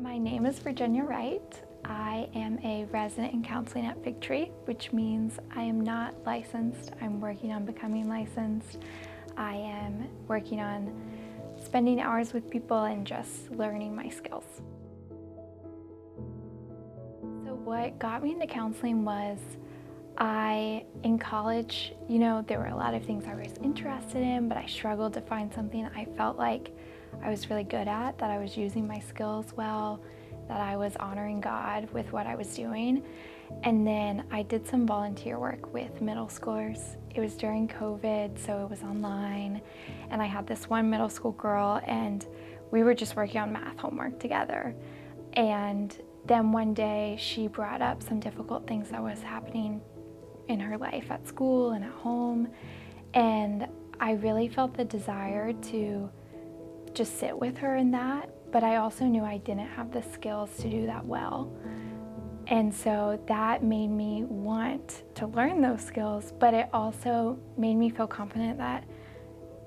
My name is Virginia Wright. I am a resident in counseling at Fig Tree, which means I am not licensed. I'm working on becoming licensed. I am working on spending hours with people and just learning my skills. So what got me into counseling was in college, there were a lot of things I was interested in, but I struggled to find something I felt like I was really good at, that I was using my skills well, that I was honoring God with what I was doing. And then I did some volunteer work with middle schoolers. It was during COVID, so it was online. And I had this one middle school girl, and we were just working on math homework together. And then one day she brought up some difficult things that was happening in her life at school and at home. And I really felt the desire to just sit with her in that, but I also knew I didn't have the skills to do that well. And so that made me want to learn those skills, but it also made me feel confident that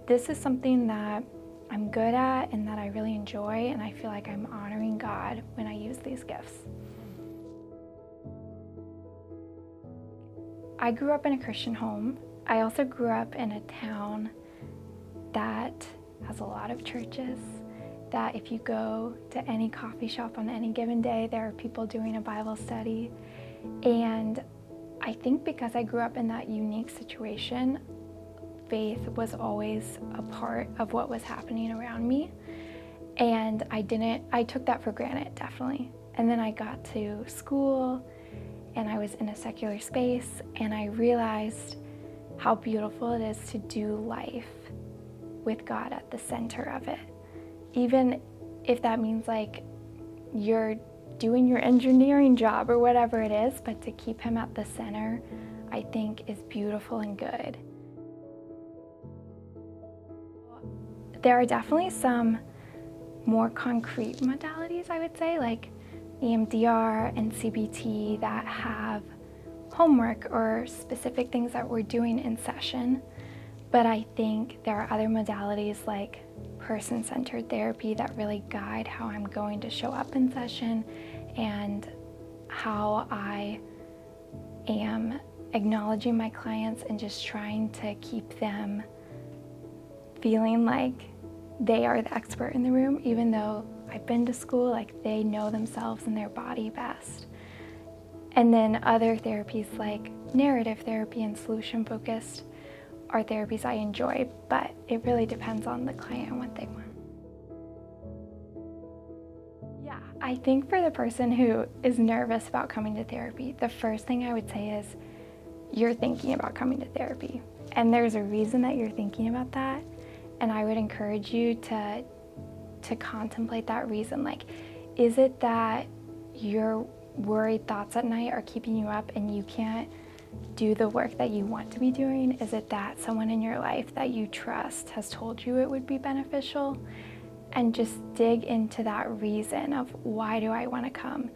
this is something that I'm good at and that I really enjoy, and I feel like I'm honoring God when I use these gifts. I grew up in a Christian home. I also grew up in a town that has a lot of churches, that if you go to any coffee shop on any given day, there are people doing a Bible study. And I think because I grew up in that unique situation, faith was always a part of what was happening around me. And I took that for granted, definitely. And then I got to school and I was in a secular space, and I realized how beautiful it is to do life with God at the center of it. Even if that means like you're doing your engineering job or whatever it is, but to keep him at the center, I think is beautiful and good. There are definitely some more concrete modalities, I would say, like EMDR and CBT, that have homework or specific things that we're doing in session. But I think there are other modalities like person-centered therapy that really guide how I'm going to show up in session and how I am acknowledging my clients and just trying to keep them feeling like they are the expert in the room, even though I've been to school, like they know themselves and their body best. And then other therapies like narrative therapy and solution-focused are therapies I enjoy, but it really depends on the client and what they want. Yeah, I think for the person who is nervous about coming to therapy, the first thing I would say is you're thinking about coming to therapy. And there's a reason that you're thinking about that. And I would encourage you to contemplate that reason. Like, is it that your worried thoughts at night are keeping you up and you can't do the work that you want to be doing? Is it that someone in your life that you trust has told you it would be beneficial? And just dig into that reason of, why do I want to come?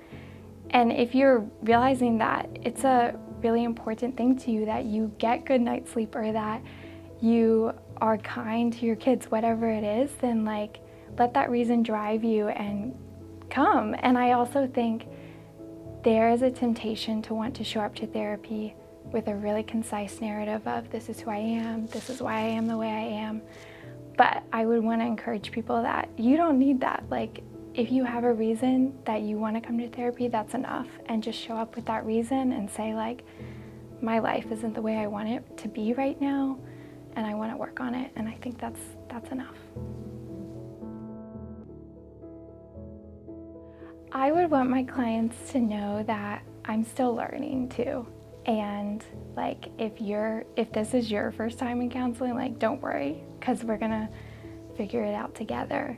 And if you're realizing that it's a really important thing to you that you get good night's sleep, or that you are kind to your kids, whatever it is, then like let that reason drive you and come. And I also think there is a temptation to want to show up to therapy with a really concise narrative of, this is who I am, this is why I am the way I am. But I would want to encourage people that you don't need that. Like, if you have a reason that you want to come to therapy, that's enough. And just show up with that reason and say like, my life isn't the way I want it to be right now, and I want to work on it. And I think that's enough. I would want my clients to know that I'm still learning too. And like, if this is your first time in counseling, like, don't worry, because we're gonna figure it out together.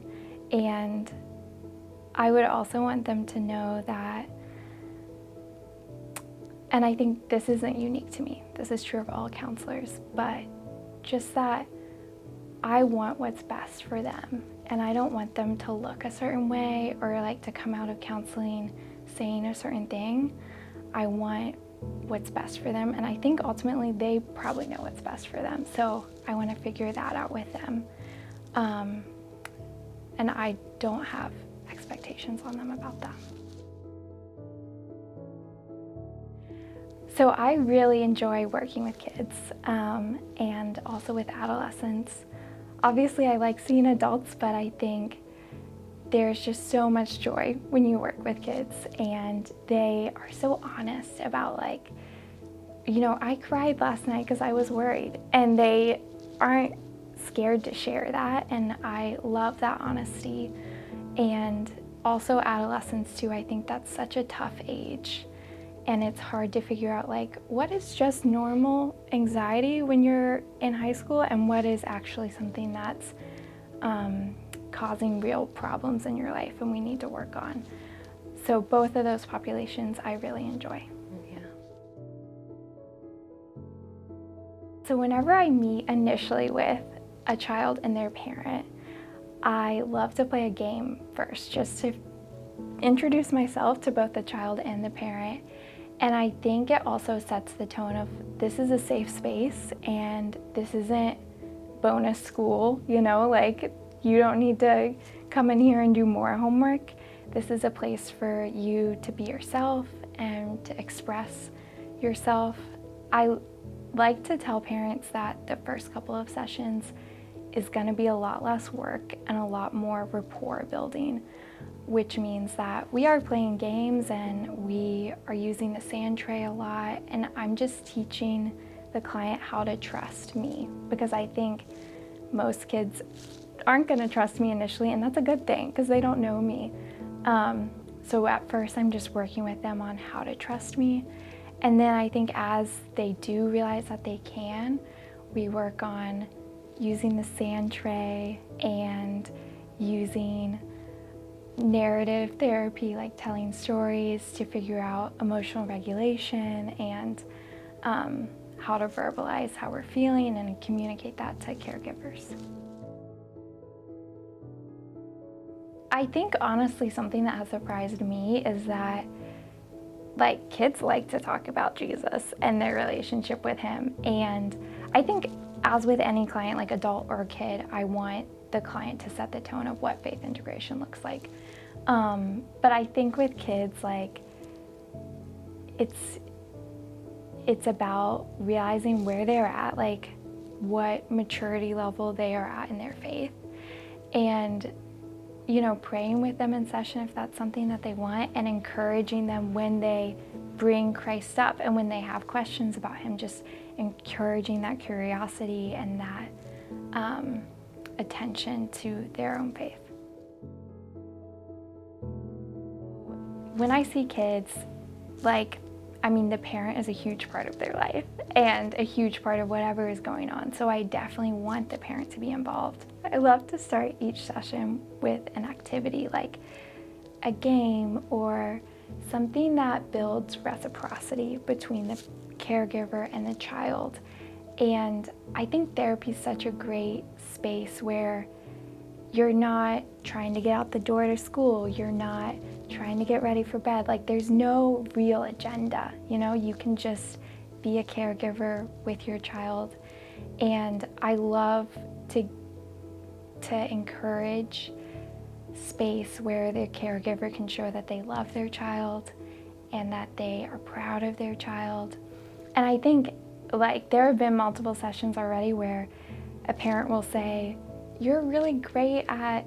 And I would also want them to know that, and I think this isn't unique to me, this is true of all counselors, but just that I want what's best for them. And I don't want them to look a certain way or like to come out of counseling saying a certain thing. I want what's best for them, and I think ultimately they probably know what's best for them. So I want to figure that out with them. And I don't have expectations on them about that. So I really enjoy working with kids and also with adolescents. Obviously, I like seeing adults, but I think there's just so much joy when you work with kids, and they are so honest about, like, you know, I cried last night because I was worried, and they aren't scared to share that, and I love that honesty. And also adolescents too, I think that's such a tough age, and it's hard to figure out, like, what is just normal anxiety when you're in high school and what is actually something that's causing real problems in your life and we need to work on. So both of those populations I really enjoy. Yeah. So whenever I meet initially with a child and their parent, I love to play a game first, just to introduce myself to both the child and the parent. And I think it also sets the tone of, this is a safe space and this isn't bonus school, you know, like, you don't need to come in here and do more homework. This is a place for you to be yourself and to express yourself. I like to tell parents that the first couple of sessions is going to be a lot less work and a lot more rapport building, which means that we are playing games and we are using the sand tray a lot, and I'm just teaching the client how to trust me, because I think most kids aren't going to trust me initially, and that's a good thing because they don't know me. So at first I'm just working with them on how to trust me, and then I think as they do realize that they can, we work on using the sand tray and using narrative therapy, like telling stories to figure out emotional regulation and how to verbalize how we're feeling and communicate that to caregivers. I think honestly something that has surprised me is that, like, kids like to talk about Jesus and their relationship with him, and I think as with any client, like adult or kid, I want the client to set the tone of what faith integration looks like. But I think with kids, like, it's about realizing where they're at, like what maturity level they are at in their faith, and, you know, praying with them in session if that's something that they want, and encouraging them when they bring Christ up and when they have questions about him, just encouraging that curiosity and that attention to their own faith. When I see kids, like, I mean, the parent is a huge part of their life and a huge part of whatever is going on. So I definitely want the parent to be involved. I love to start each session with an activity, like a game or something that builds reciprocity between the caregiver and the child. And I think therapy is such a great space where you're not trying to get out the door to school, you're not trying to get ready for bed. Like, there's no real agenda, you know? You can just be a caregiver with your child. And I love to encourage space where the caregiver can show that they love their child and that they are proud of their child. And I think, like, there have been multiple sessions already where a parent will say, "You're really great at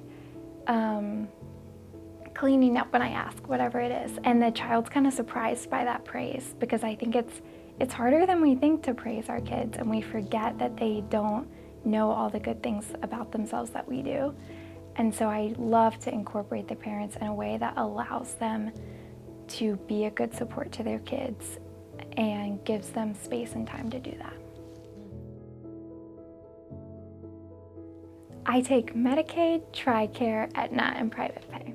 cleaning up when I ask," whatever it is. And the child's kind of surprised by that praise, because I think it's harder than we think to praise our kids, and we forget that they don't know all the good things about themselves that we do. And so I love to incorporate the parents in a way that allows them to be a good support to their kids and gives them space and time to do that. I take Medicaid, TRICARE, Aetna, and private pay.